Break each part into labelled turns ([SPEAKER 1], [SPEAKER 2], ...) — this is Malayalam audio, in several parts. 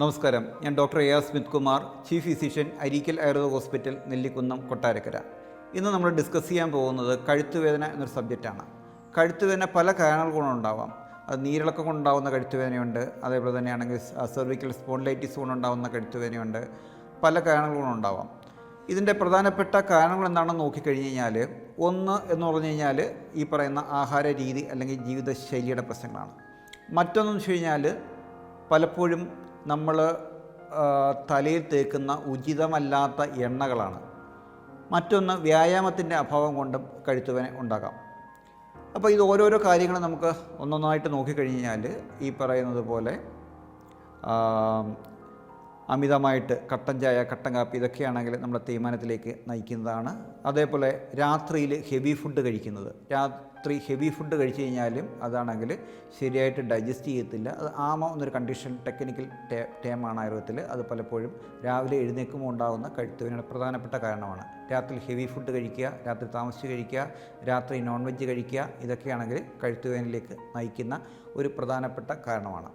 [SPEAKER 1] നമസ്കാരം. ഞാൻ doctor A R Smith Kumar, chief physician, Areekal Ayurveda hospital, Nellikunnam, Kottarakkara. ഇന്ന് നമ്മൾ ഡിസ്കസ് ചെയ്യാൻ പോകുന്നത് കഴുത്തുവേദന എന്നൊരു സബ്ജക്റ്റാണ്. കഴുത്തുവേദന പല കാരണങ്ങൾ കൊണ്ടുണ്ടാവാം. അത് നീരിളക്കം കൊണ്ടുണ്ടാകുന്ന കഴുത്തുവേദനയുണ്ട്, അതേപോലെ തന്നെയാണെങ്കിൽ സെർവിക്കൽ സ്പോണ്ടിലൈറ്റിസ് കൊണ്ടുണ്ടാകുന്ന കഴുത്തുവേദനയുണ്ട്, പല കാരണങ്ങൾ കൊണ്ടുണ്ടാവാം. ഇതിൻ്റെ പ്രധാനപ്പെട്ട കാരണങ്ങൾ എന്താണെന്ന് നോക്കിക്കഴിഞ്ഞ് കഴിഞ്ഞാൽ, ഒന്ന് എന്ന് പറഞ്ഞു കഴിഞ്ഞാൽ ഈ പറയുന്ന ആഹാര രീതി അല്ലെങ്കിൽ ജീവിതശൈലിയുടെ പ്രശ്നങ്ങളാണ്. മറ്റൊന്നെന്ന് വെച്ച് കഴിഞ്ഞാൽ പലപ്പോഴും നമ്മൾ തലയിൽ തേക്കുന്ന ഉചിതമല്ലാത്ത എണ്ണകളാണ്. മറ്റൊന്ന് വ്യായാമത്തിൻ്റെ അഭാവം കൊണ്ടും കഴുത്തുവേദന ഉണ്ടാകാം. അപ്പോൾ ഇത് ഓരോരോ കാര്യങ്ങൾ നമുക്ക് ഒന്നൊന്നായിട്ട് നോക്കിക്കഴിഞ്ഞാൽ ഈ പറയുന്നത് പോലെ അമിതമായിട്ട് കട്ടൻ ചായ, കട്ടൻ കാപ്പി ഇതൊക്കെയാണെങ്കിൽ നമ്മുടെ തേയ്മാനത്തിലേക്ക് നയിക്കുന്നതാണ്. അതേപോലെ രാത്രിയിൽ ഹെവി ഫുഡ് കഴിക്കുന്നത്, രാത്രി ഹെവി ഫുഡ് കഴിച്ചു കഴിഞ്ഞാലും അതാണെങ്കിൽ ശരിയായിട്ട് ഡൈജസ്റ്റ് ചെയ്യത്തില്ല. അത് ആമ എന്നൊരു കണ്ടീഷൻ, ടെക്നിക്കൽ ടേമാണ് ആയുർവേദത്തിൽ. അത് പലപ്പോഴും രാവിലെ എഴുന്നേൽക്കുമ്പോൾ ഉണ്ടാകുന്ന കഴുത്തുവേദനയുടെ പ്രധാനപ്പെട്ട കാരണമാണ്. രാത്രി ഹെവി ഫുഡ് കഴിക്കുക, രാത്രി താമസിച്ച് കഴിക്കുക, രാത്രി നോൺ വെജ് കഴിക്കുക, ഇതൊക്കെയാണെങ്കിൽ കഴുത്തുവേദനയിലേക്ക് നയിക്കുന്ന ഒരു പ്രധാനപ്പെട്ട കാരണമാണ്.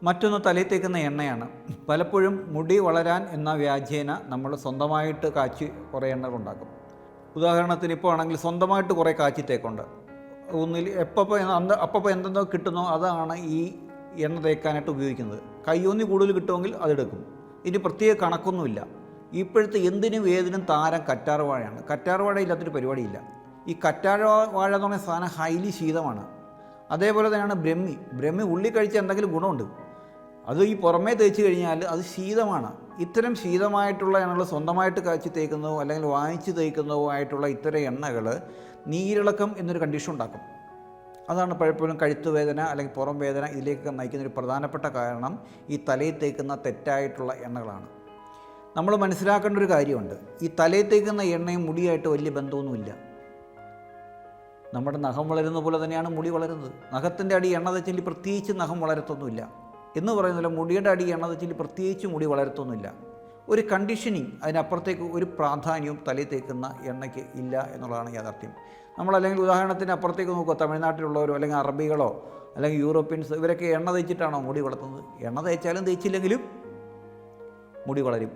[SPEAKER 1] മറ്റൊന്ന് തലയിൽ തേക്കുന്ന എണ്ണയാണ്. പലപ്പോഴും മുടി വളരാൻ എന്ന വ്യാജേന നമ്മൾ സ്വന്തമായിട്ട് കാച്ചി കുറേ എണ്ണകൾ ഉണ്ടാക്കും. ഉദാഹരണത്തിന് ഇപ്പോൾ ആണെങ്കിൽ സ്വന്തമായിട്ട് കുറേ കാച്ചി തേക്കുണ്ട്. ഒന്നിൽ അപ്പോൾ എന്തെന്നോ കിട്ടുന്നോ അതാണ് ഈ എണ്ണ തേക്കാനായിട്ട് ഉപയോഗിക്കുന്നത്. കയ്യൊന്നി കൂടുതൽ കിട്ടുമെങ്കിൽ അതെടുക്കും. ഇനി പ്രത്യേക കണക്കൊന്നുമില്ല. ഇപ്പോഴത്തെ എന്തിനും ഏതിനും താരം കറ്റാർവാഴയാണ്. കറ്റാർവാഴ ഇല്ലാത്തൊരു പരിപാടിയില്ല. ഈ കറ്റാർവാഴ എന്ന് പറയുന്ന സാധനം ഹൈലി ശീതമാണ്. അതേപോലെ തന്നെയാണ് ബ്രഹ്മി ഉള്ളി കഴിച്ച എന്തെങ്കിലും ഗുണമുണ്ട്. അത് ഈ പുറമേ തേച്ച് കഴിഞ്ഞാൽ അത് ശീതമാണ്. ഇത്തരം ശീതമായിട്ടുള്ള എണ്ണകൾ സ്വന്തമായിട്ട് കാച്ചി തേക്കുന്നതോ അല്ലെങ്കിൽ വാങ്ങിച്ച് തേക്കുന്നതോ ആയിട്ടുള്ള ഇത്തരം എണ്ണകൾ നീരിളക്കം എന്നൊരു കണ്ടീഷൻ ഉണ്ടാക്കും. അതാണ് പലപ്പോഴും കഴുത്തുവേദന അല്ലെങ്കിൽ പുറം വേദന ഇതിലേക്ക് നയിക്കുന്നൊരു പ്രധാനപ്പെട്ട കാരണം ഈ തലയിൽ തേക്കുന്ന തെറ്റായിട്ടുള്ള എണ്ണകളാണ്. നമ്മൾ മനസ്സിലാക്കേണ്ട ഒരു കാര്യമുണ്ട്, ഈ തലയിൽ തേക്കുന്ന എണ്ണയും മുടിയായിട്ട് വലിയ ബന്ധമൊന്നുമില്ല. നമ്മുടെ നഖം വളരുന്ന പോലെ തന്നെയാണ് മുടി വളരുന്നത്. നഖത്തിൻ്റെ അടി എണ്ണ തേച്ചെങ്കിൽ പ്രത്യേകിച്ച് നഖം വളരത്തൊന്നുമില്ല എന്ന് പറയുന്നില്ല. മുടിയുടെ അടി എണ്ണ തേച്ചെങ്കിൽ പ്രത്യേകിച്ച് മുടി വളരത്തൊന്നുമില്ല. ഒരു കണ്ടീഷനിങ്, അതിനപ്പുറത്തേക്ക് ഒരു പ്രാധാന്യവും തലയിൽ തേക്കുന്ന എണ്ണയ്ക്ക് ഇല്ല എന്നുള്ളതാണ് യാഥാർത്ഥ്യം. നമ്മളല്ലെങ്കിൽ ഉദാഹരണത്തിന് അപ്പുറത്തേക്ക് നോക്കുക, തമിഴ്നാട്ടിലുള്ളവരോ അല്ലെങ്കിൽ അറബികളോ അല്ലെങ്കിൽ യൂറോപ്യൻസ്, ഇവരൊക്കെ എണ്ണ തേച്ചിട്ടാണോ മുടി വളർത്തുന്നത്? എണ്ണ തേച്ചാലും തേച്ചില്ലെങ്കിലും മുടി വളരും.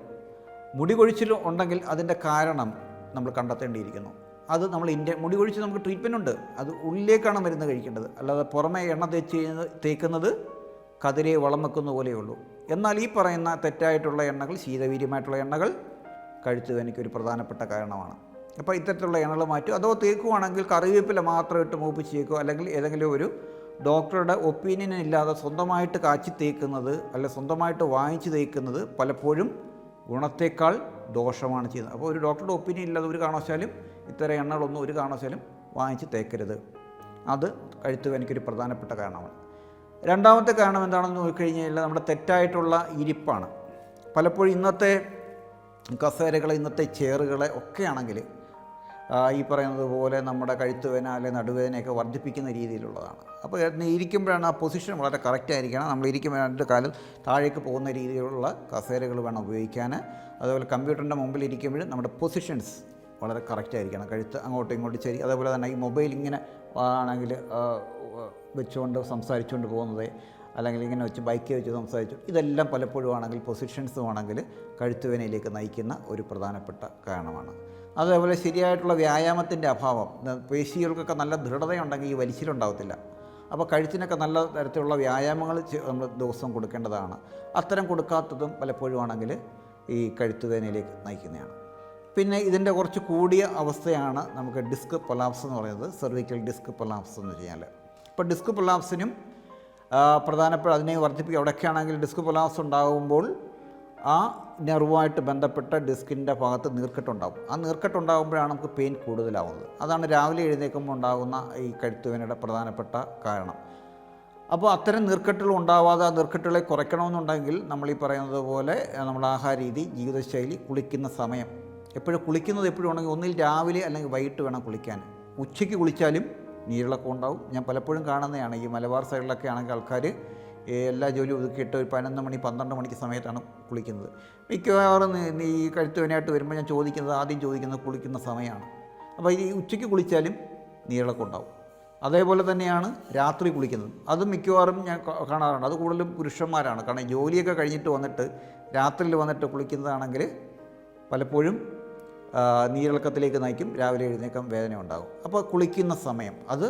[SPEAKER 1] മുടി കൊഴിച്ചിൽ ഉണ്ടെങ്കിൽ അതിൻ്റെ കാരണം നമ്മൾ കണ്ടെത്തേണ്ടിയിരിക്കുന്നു. അത് നമ്മൾ മുടി കൊഴിച്ച് നമുക്ക് ട്രീറ്റ്മെൻ്റ് ഉണ്ട്. അത് ഉള്ളിലേക്കാണ് മരുന്ന് കഴിക്കേണ്ടത്. അല്ലാതെ പുറമേ എണ്ണ തേക്കുന്നത് കതിരെ വളം വെക്കുന്ന പോലെയുള്ളൂ. എന്നാൽ ഈ പറയുന്ന തെറ്റായിട്ടുള്ള എണ്ണകൾ, ശീതവീര്യമായിട്ടുള്ള എണ്ണകൾ കഴുത്തുവേദനയ്ക്ക് ഒരു പ്രധാനപ്പെട്ട കാരണമാണ്. അപ്പോൾ ഇത്തരത്തിലുള്ള എണ്ണകൾ മാറ്റും. അതോ തേക്കുവാണെങ്കിൽ കറിവേപ്പില മാത്രം ഇട്ട് മൂപ്പിച്ച് തേക്കുക, അല്ലെങ്കിൽ ഏതെങ്കിലും ഒരു ഡോക്ടറുടെ ഒപ്പീനിയൻ ഇല്ലാതെ സ്വന്തമായിട്ട് കാച്ചി തേക്കുന്നത് അല്ലെ സ്വന്തമായിട്ട് വാങ്ങിച്ച് തേക്കുന്നത് പലപ്പോഴും ഗുണത്തേക്കാൾ ദോഷമാണ് ചെയ്യുന്നത്. അപ്പോൾ ഒരു ഡോക്ടറുടെ ഒപ്പീനിയൻ ഇല്ലാതെ ഒരു കാരണവശാലും ഇത്തരം എണ്ണകളൊന്നും ഒരു കാരണവശാലും വാങ്ങിച്ച് തേക്കരുത്. അത് കഴുത്തുവേദനയ്ക്കൊരു പ്രധാനപ്പെട്ട കാരണമാണ്. രണ്ടാമത്തെ കാരണം എന്താണെന്ന് നോക്കിക്കഴിഞ്ഞാൽ നമ്മുടെ തെറ്റായിട്ടുള്ള ഇരിപ്പാണ്. പലപ്പോഴും ഇന്നത്തെ കസേരകൾ, ഇന്നത്തെ ചെയറുകളെ ഒക്കെ ആണെങ്കിൽ ഈ പറയുന്നത് പോലെ നമ്മുടെ കഴുത്തുവേദന അല്ലെങ്കിൽ നടുവേദനയൊക്കെ വർദ്ധിപ്പിക്കുന്ന രീതിയിലുള്ളതാണ്. അപ്പോൾ ഇരിക്കുമ്പോഴാണ് ആ പൊസിഷൻ വളരെ കറക്റ്റായിരിക്കണം. നമ്മൾ ഇരിക്കുമ്പോൾ രണ്ട് കാലം താഴേക്ക് പോകുന്ന രീതിയിലുള്ള കസേരകൾ വേണം ഉപയോഗിക്കാൻ. അതുപോലെ കമ്പ്യൂട്ടറിൻ്റെ മുമ്പിൽ ഇരിക്കുമ്പോഴും നമ്മുടെ പൊസിഷൻസ് വളരെ കറക്റ്റായിരിക്കണം. കഴുത്ത് അങ്ങോട്ടും ഇങ്ങോട്ടും ശരി. അതേപോലെ തന്നെ ഈ മൊബൈൽ ഇങ്ങനെ ആണെങ്കിൽ വെച്ചുകൊണ്ട് സംസാരിച്ചുകൊണ്ട് പോകുന്നത്, അല്ലെങ്കിൽ ഇങ്ങനെ വെച്ച് ബൈക്ക് വെച്ച് സംസാരിച്ചു, ഇതെല്ലാം പലപ്പോഴും ആണെങ്കിൽ പൊസിഷൻസും ആണെങ്കിൽ കഴുത്തുവേദനയിലേക്ക് നയിക്കുന്ന ഒരു പ്രധാനപ്പെട്ട കാരണമാണ്. അതേപോലെ ശരിയായിട്ടുള്ള വ്യായാമത്തിൻ്റെ അഭാവം, പേശികൾക്കൊക്കെ നല്ല ദൃഢതയുണ്ടെങ്കിൽ ഈ വലിച്ചിലുണ്ടാകത്തില്ല. അപ്പോൾ കഴുത്തിനൊക്കെ നല്ല തരത്തിലുള്ള വ്യായാമങ്ങൾ നമ്മൾ ദിവസവും കൊടുക്കേണ്ടതാണ്. അത്തരം കൊടുക്കാത്തതും പലപ്പോഴും ആണെങ്കിൽ ഈ കഴുത്തുവേദനയിലേക്ക് നയിക്കുന്നതാണ്. പിന്നെ ഇതിൻ്റെ കുറച്ച് കൂടിയ അവസ്ഥയാണ് നമുക്ക് ഡിസ്ക് പൊലാപ്സ് എന്ന് പറയുന്നത്, സെർവിക്കൽ ഡിസ്ക് പൊലാപ്സ് എന്ന് വെച്ച് കഴിഞ്ഞാൽ. ഇപ്പോൾ ഡിസ്ക് പൊലാപ്സിനും പ്രധാനപ്പെട്ട അതിനെ വർദ്ധിപ്പിക്കുക. അവിടെയൊക്കെ ആണെങ്കിൽ ഡിസ്ക് പൊലാപ്സ് ഉണ്ടാകുമ്പോൾ ആ നെർവുമായിട്ട് ബന്ധപ്പെട്ട ഡിസ്കിൻ്റെ ഭാഗത്ത് നീർക്കെട്ടുണ്ടാകും. ആ നീർക്കെട്ടുണ്ടാകുമ്പോഴാണ് നമുക്ക് പെയിൻ കൂടുതലാവുന്നത്. അതാണ് രാവിലെ എഴുന്നേൽക്കുമ്പോൾ ഉണ്ടാകുന്ന ഈ കഴുത്തുവേദനയുടെ പ്രധാനപ്പെട്ട കാരണം. അപ്പോൾ അത്തരം നീർക്കെട്ടുകൾ ഉണ്ടാവാതെ ആ നീർക്കെട്ടുകളെ കുറയ്ക്കണമെന്നുണ്ടെങ്കിൽ നമ്മൾ ഈ പറയുന്നത് പോലെ നമ്മുടെ ആഹാര രീതി, ജീവിതശൈലി, കുളിക്കുന്ന സമയം, എപ്പോഴും കുളിക്കുന്നത് എപ്പോഴും ഉണ്ടെങ്കിൽ ഒന്നിൽ രാവിലെ അല്ലെങ്കിൽ വൈകിട്ട് വേണം കുളിക്കാൻ. ഉച്ചയ്ക്ക് കുളിച്ചാലും നീരിളക്കം ഉണ്ടാവും. ഞാൻ പലപ്പോഴും കാണുന്നതാണ്. ഈ മലബാർ സൈഡിലൊക്കെ ആണെങ്കിൽ ആൾക്കാർ എല്ലാ ജോലിയും ഒതുക്കിയിട്ട് ഒരു 11 മണി 12 മണിക്ക് സമയത്താണ് കുളിക്കുന്നത്. മിക്കവാറും ഈ കഴുത്തുവേദനയായിട്ട് വരുമ്പോൾ ഞാൻ ആദ്യം ചോദിക്കുന്നത് കുളിക്കുന്ന സമയമാണ്. അപ്പോൾ ഈ ഉച്ചയ്ക്ക് കുളിച്ചാലും നീരിളക്കം ഉണ്ടാവും. അതേപോലെ തന്നെയാണ് രാത്രി കുളിക്കുന്നത്. അത് മിക്കവാറും ഞാൻ കാണാറുണ്ട്. അത് കൂടുതലും പുരുഷന്മാരാണ്. കാരണം ജോലിയൊക്കെ കഴിഞ്ഞിട്ട് വന്നിട്ട് രാത്രിയിൽ വന്നിട്ട് കുളിക്കുന്നതാണെങ്കിൽ പലപ്പോഴും നീരിളക്കത്തിലേക്ക് നയിക്കും. രാവിലെ എഴുന്നേക്കാൻ വേദന ഉണ്ടാകും. അപ്പോൾ കുളിക്കുന്ന സമയം അത്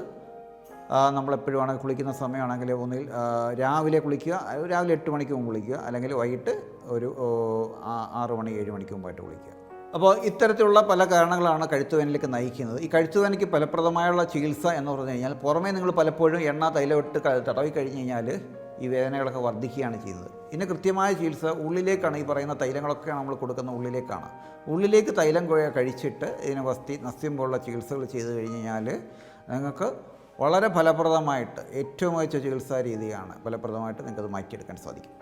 [SPEAKER 1] നമ്മളെപ്പോഴും ആണെങ്കിൽ കുളിക്കുന്ന സമയമാണെങ്കിൽ ഒന്നിൽ രാവിലെ കുളിക്കുക, രാവിലെ 8 മണിക്ക് മുമ്പ് കുളിക്കുക, അല്ലെങ്കിൽ വൈകിട്ട് ഒരു 6 മണി 7 മണിക്ക് മുമ്പായിട്ട് കുളിക്കുക. അപ്പോൾ ഇത്തരത്തിലുള്ള പല കാരണങ്ങളാണ് കഴുത്തുവേദനയിലേക്ക് നയിക്കുന്നത്. ഈ കഴുത്തുവേദനയ്ക്ക് ഫലപ്രദമായുള്ള ചികിത്സ എന്ന് പറഞ്ഞു കഴിഞ്ഞാൽ പുറമേ നിങ്ങൾ പലപ്പോഴും എണ്ണ തൈലമിട്ട് തടവി കഴിഞ്ഞ് കഴിഞ്ഞാൽ ഈ വേദനകളൊക്കെ വർദ്ധിക്കുകയാണ് ചെയ്യുന്നത്. ഇതിന് കൃത്യമായ ചികിത്സ ഉള്ളിലേക്കാണ്. ഈ പറയുന്ന തൈലങ്ങളൊക്കെ നമ്മൾ കൊടുക്കുന്ന ഉള്ളിലേക്കാണ്. ഉള്ളിലേക്ക് തൈലം കഴിച്ചിട്ട് ഇതിന് നസ്യം പോലുള്ള ചികിത്സകൾ ചെയ്ത് കഴിഞ്ഞ് കഴിഞ്ഞാൽ നിങ്ങൾക്ക് വളരെ ഫലപ്രദമായിട്ട് ഏറ്റവും മികച്ച ചികിത്സാ രീതിയാണ് ഫലപ്രദമായിട്ട് നിങ്ങൾക്കത് മാറ്റിയെടുക്കാൻ സാധിക്കും.